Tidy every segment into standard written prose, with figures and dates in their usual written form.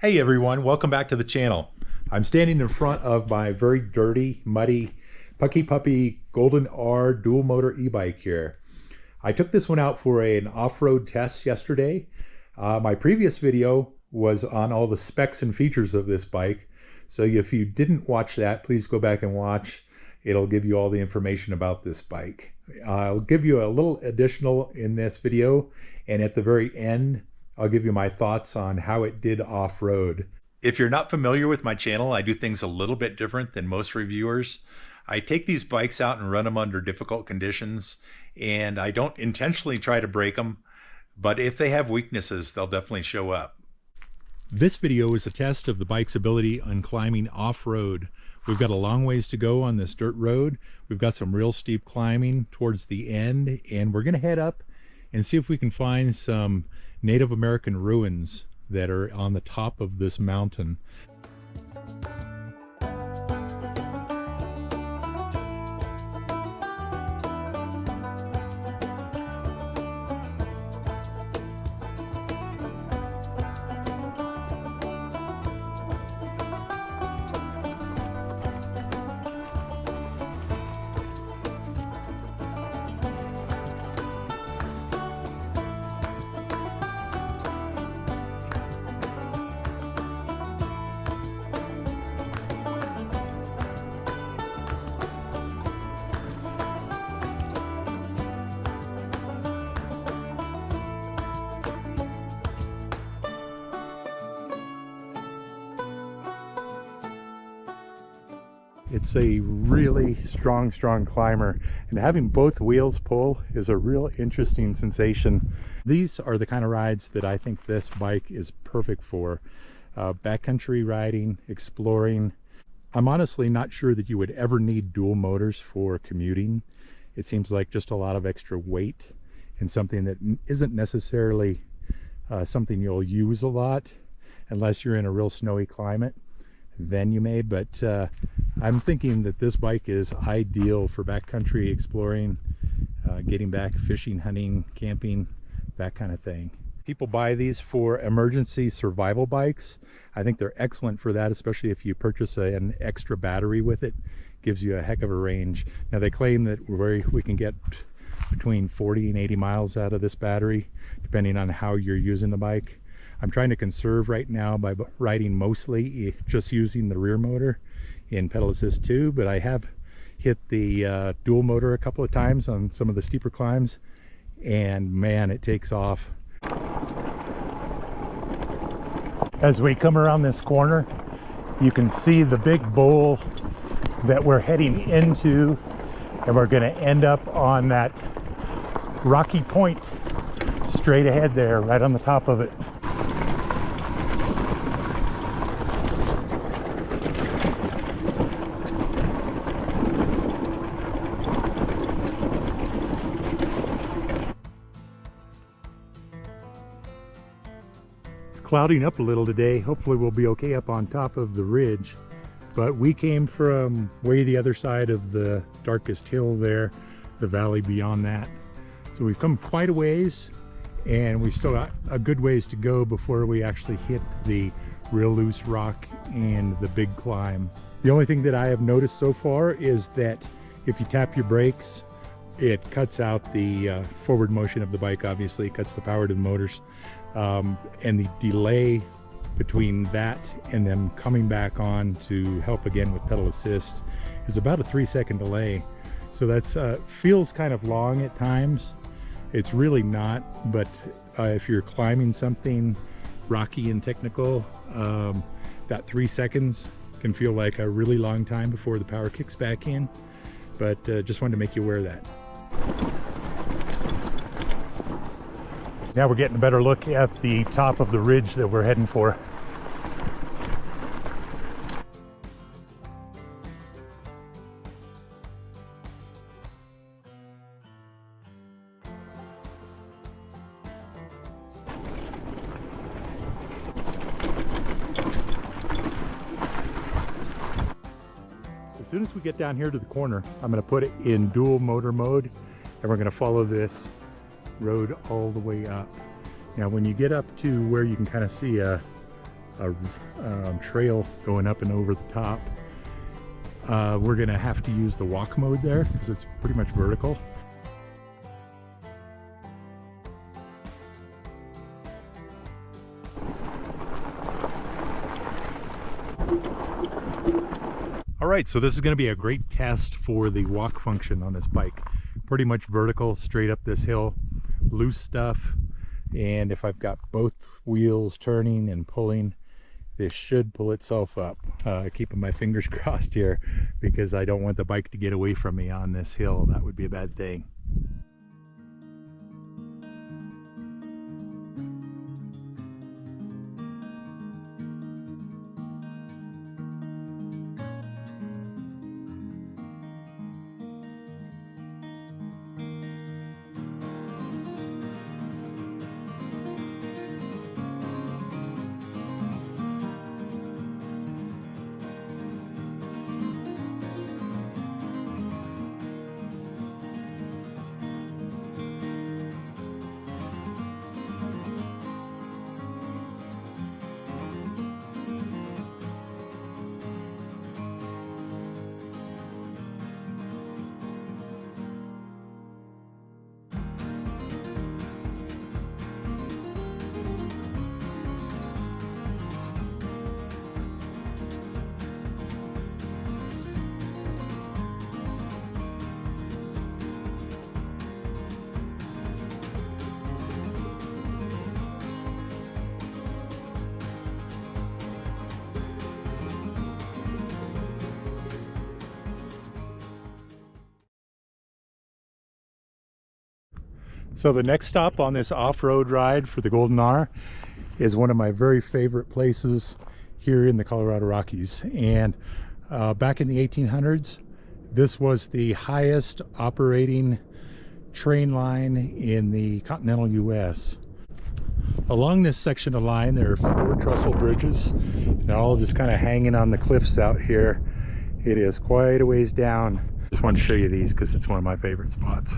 Hey everyone, welcome back to the channel. I'm standing in front of my very dirty, muddy Puckipuppy GoldenR dual motor e-bike here. I took this one out for an off-road test yesterday. My previous video was on all the specs and features of this bike. So if you didn't watch that, please go back and watch. It'll give you all the information about this bike. I'll give you a little additional in this video, and at the very end, I'll give you my thoughts on how it did off-road. If you're not familiar with my channel, I do things a little bit different than most reviewers. I take these bikes out and run them under difficult conditions, and I don't intentionally try to break them, but if they have weaknesses, they'll definitely show up. This video is a test of the bike's ability on climbing off-road. We've got a long ways to go on this dirt road. We've got some real steep climbing towards the end, and we're gonna head up and see if we can find some Native American ruins that are on the top of this mountain. It's a really strong climber, and having both wheels pull is a real interesting sensation. These are the kind of rides that I think this bike is perfect for. Backcountry riding, exploring. I'm honestly not sure that you would ever need dual motors for commuting. It seems like just a lot of extra weight and something that isn't necessarily something you'll use a lot unless you're in a real snowy climate. Then you may, but I'm thinking that this bike is ideal for backcountry exploring, getting back fishing, hunting, camping, that kind of thing. People buy these for emergency survival bikes. I think they're excellent for that, especially if you purchase an extra battery with it. Gives you a heck of a range. Now they claim that we can get between 40 and 80 miles out of this battery, depending on how you're using the bike. I'm trying to conserve right now by riding mostly just using the rear motor in pedal assist 2, but I have hit the dual motor a couple of times on some of the steeper climbs, and man, it takes off. As we come around this corner, you can see the big bowl that we're heading into, and we're going to end up on that rocky point straight ahead there, right on the top of it. Clouding up a little today. Hopefully we'll be okay up on top of the ridge, but we came from way the other side of the darkest hill there, the valley beyond that. So we've come quite a ways, and we've still got a good ways to go before we actually hit the real loose rock and the big climb. The only thing that I have noticed so far is that if you tap your brakes, it cuts out the forward motion of the bike. Obviously it cuts the power to the motors. And the delay between that and them coming back on to help again with pedal assist is about a 3-second delay. So that's feels kind of long at times. It's really not, but if you're climbing something rocky and technical, that 3 seconds can feel like a really long time before the power kicks back in. But just wanted to make you aware of that. Now we're getting a better look at the top of the ridge that we're heading for. As soon as we get down here to the corner, I'm going to put it in dual motor mode, and we're going to follow this road all the way up. Now when you get up to where you can kind of see a trail going up and over the top. We're gonna have to use the walk mode there because it's pretty much vertical. All right, so this is going to be a great test for the walk function on this bike. Pretty much vertical, straight up this hill, loose stuff. And if I've got both wheels turning and pulling, this should pull itself up. Keeping my fingers crossed here because I don't want the bike to get away from me on this hill. That would be a bad thing. So the next stop on this off-road ride for the GoldenR is one of my very favorite places here in the Colorado Rockies. And back in the 1800s, this was the highest operating train line in the continental US. Along this section of line, there are 4 trestle bridges. They're all just kind of hanging on the cliffs out here. It is quite a ways down. Just wanted to show you these because it's one of my favorite spots.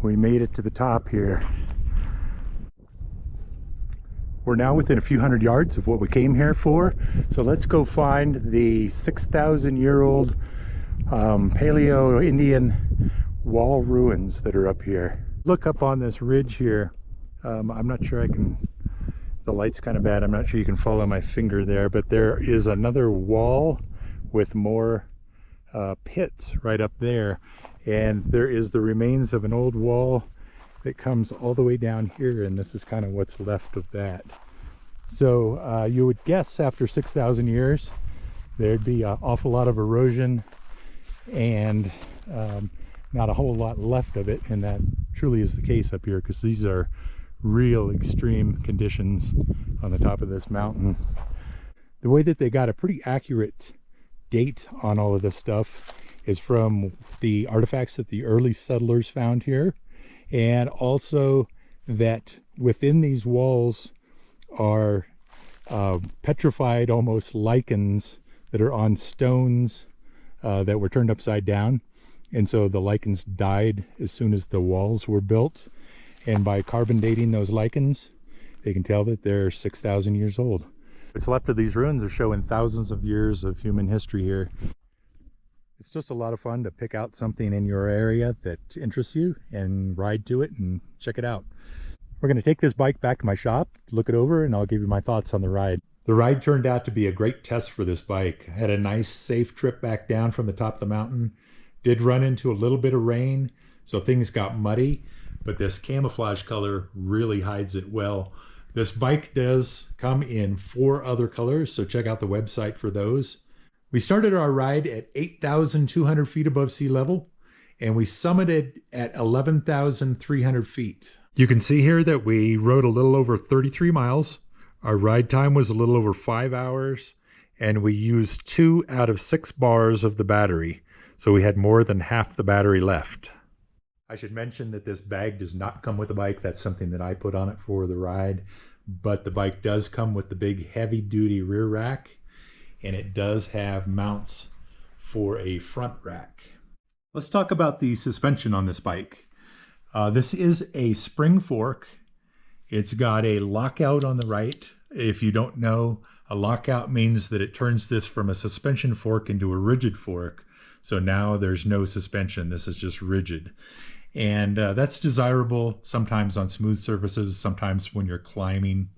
We made it to the top here. We're now within a few hundred yards of what we came here for. So let's go find the 6,000-year-old Paleo Indian wall ruins that are up here. Look up on this ridge here. I'm not sure I can, the light's kind of bad. I'm not sure you can follow my finger there, but there is another wall with more pits right up there. And there is the remains of an old wall that comes all the way down here, and this is kind of what's left of that. So you would guess after 6,000 years there'd be an awful lot of erosion and not a whole lot left of it, and that truly is the case up here because these are real extreme conditions on the top of this mountain. The way that they got a pretty accurate date on all of this stuff is from the artifacts that the early settlers found here, and also that within these walls are petrified almost lichens that are on stones that were turned upside down, and so the lichens died as soon as the walls were built, and by carbon dating those lichens they can tell that they're 6,000 years old. What's left of these ruins are showing thousands of years of human history here. It's just a lot of fun to pick out something in your area that interests you and ride to it and check it out. We're going to take this bike back to my shop, look it over, and I'll give you my thoughts on the ride. The ride turned out to be a great test for this bike. I had a nice safe trip back down from the top of the mountain. Did run into a little bit of rain, so things got muddy, but this camouflage color really hides it well. This bike does come in 4 other colors, so check out the website for those. We started our ride at 8,200 feet above sea level, and we summited at 11,300 feet. You can see here that we rode a little over 33 miles. Our ride time was a little over 5 hours, and we used 2 out of 6 bars of the battery, so we had more than half the battery left. I should mention that this bag does not come with the bike. That's something that I put on it for the ride, but the bike does come with the big heavy-duty rear rack, and it does have mounts for a front rack. Let's talk about the suspension on this bike. This is a spring fork. It's got a lockout on the right. If you don't know, a lockout means that it turns this from a suspension fork into a rigid fork. So now there's no suspension. This is just rigid. And that's desirable sometimes on smooth surfaces, sometimes when you're climbing.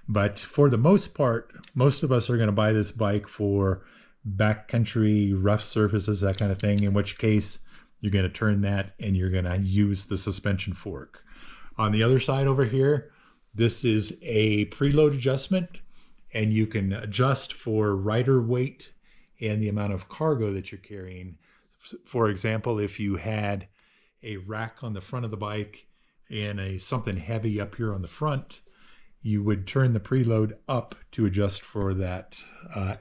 But for the most part, most of us are going to buy this bike for backcountry, rough surfaces, that kind of thing, in which case you're going to turn that and you're going to use the suspension fork. On the other side over here, this is a preload adjustment, and you can adjust for rider weight and the amount of cargo that you're carrying. For example, if you had a rack on the front of the bike and something heavy up here on the front, you would turn the preload up to adjust for that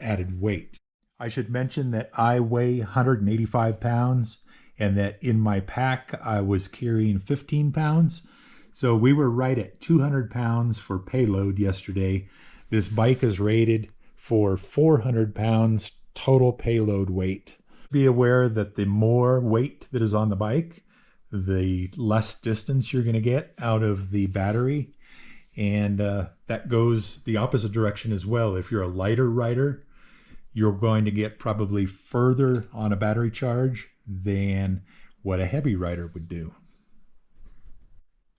added weight. I should mention that I weigh 185 pounds and that in my pack I was carrying 15 pounds. So we were right at 200 pounds for payload yesterday. This bike is rated for 400 pounds total payload weight. Be aware that the more weight that is on the bike, the less distance you're going to get out of the battery. And that goes the opposite direction as well. If you're a lighter rider, you're going to get probably further on a battery charge than what a heavy rider would do.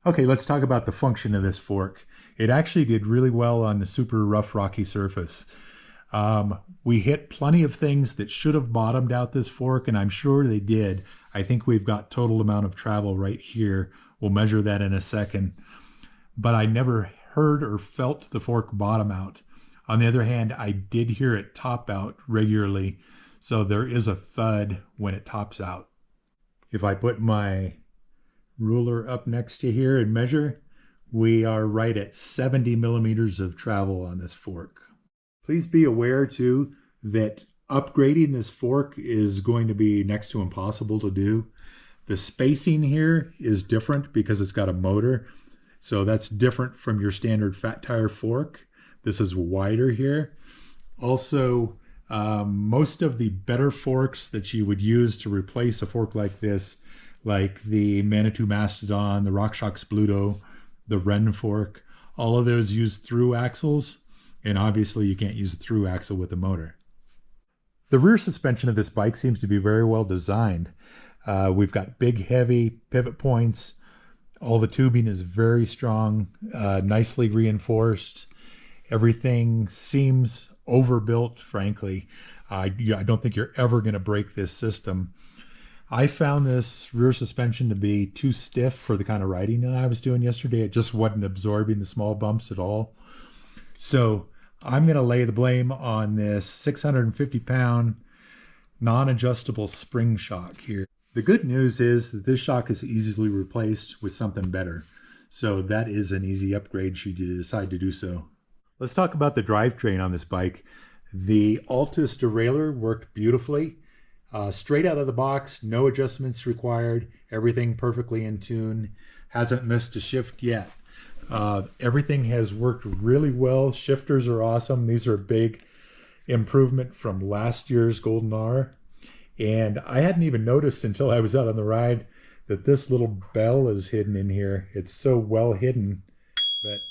Okay, let's talk about the function of this fork. It actually did really well on the super rough rocky surface. We hit plenty of things that should have bottomed out this fork, and I'm sure they did. I think we've got total amount of travel right here. We'll measure that in a second. But I never heard or felt the fork bottom out. On the other hand, I did hear it top out regularly, so there is a thud when it tops out. If I put my ruler up next to here and measure, we are right at 70 millimeters of travel on this fork. Please be aware too that upgrading this fork is going to be next to impossible to do. The spacing here is different because it's got a motor. So that's different from your standard fat tire fork. This is wider here. Also, most of the better forks that you would use to replace a fork like this, like the Manitou Mastodon, the RockShox Bluto, the Wren fork, all of those use through axles. And obviously you can't use a through axle with a motor. The rear suspension of this bike seems to be very well designed. We've got big, heavy pivot points. All the tubing is very strong, nicely reinforced. Everything seems overbuilt, frankly. I don't think you're ever going to break this system. I found this rear suspension to be too stiff for the kind of riding that I was doing yesterday. It just wasn't absorbing the small bumps at all. So I'm going to lay the blame on this 650-pound non-adjustable spring shock here. The good news is that this shock is easily replaced with something better. So that is an easy upgrade should you decide to do so. Let's talk about the drivetrain on this bike. The Altus derailleur worked beautifully. Straight out of the box, no adjustments required, everything perfectly in tune, hasn't missed a shift yet. Everything has worked really well. Shifters are awesome. These are a big improvement from last year's GoldenR. And I hadn't even noticed until I was out on the ride that this little bell is hidden in here. It's so well hidden. But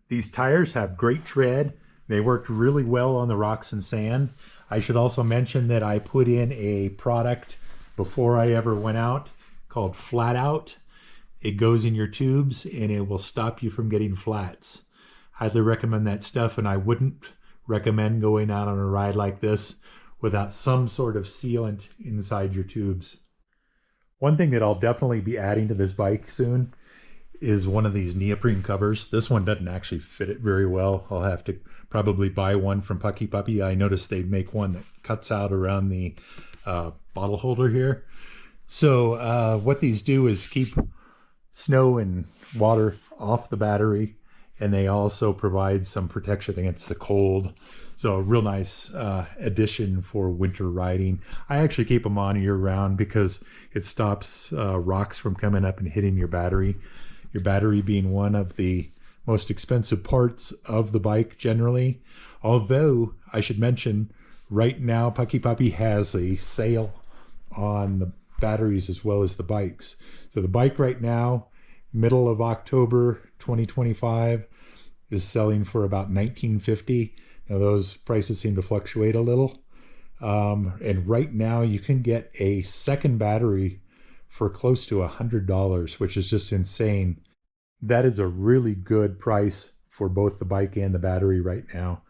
these tires have great tread. They worked really well on the rocks and sand. I should also mention that I put in a product before I ever went out called Flat Out. It goes in your tubes and it will stop you from getting flats. Highly recommend that stuff, and I wouldn't recommend going out on a ride like this without some sort of sealant inside your tubes. One thing that I'll definitely be adding to this bike soon is one of these neoprene covers. This one doesn't actually fit it very well. I'll have to probably buy one from Puckipuppy. I noticed they make one that cuts out around the bottle holder here. So what these do is keep snow and water off the battery, and they also provide some protection against the cold. So a real nice addition for winter riding. I actually keep them on year round because it stops rocks from coming up and hitting your battery. Your battery being one of the most expensive parts of the bike generally. Although I should mention, right now Puckipuppy has a sale on the batteries as well as the bikes. So the bike right now, middle of October 2025, is selling for about $19.50. Now those prices seem to fluctuate a little. And right now you can get a second battery for close to $100, which is just insane. That is a really good price for both the bike and the battery right now.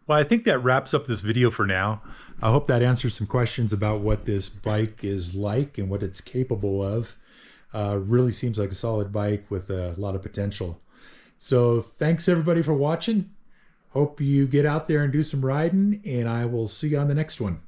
Well, I think that wraps up this video for now. I hope that answers some questions about what this bike is like and what it's capable of. Really seems like a solid bike with a lot of potential. So thanks everybody for watching. Hope you get out there and do some riding, and I will see you on the next one.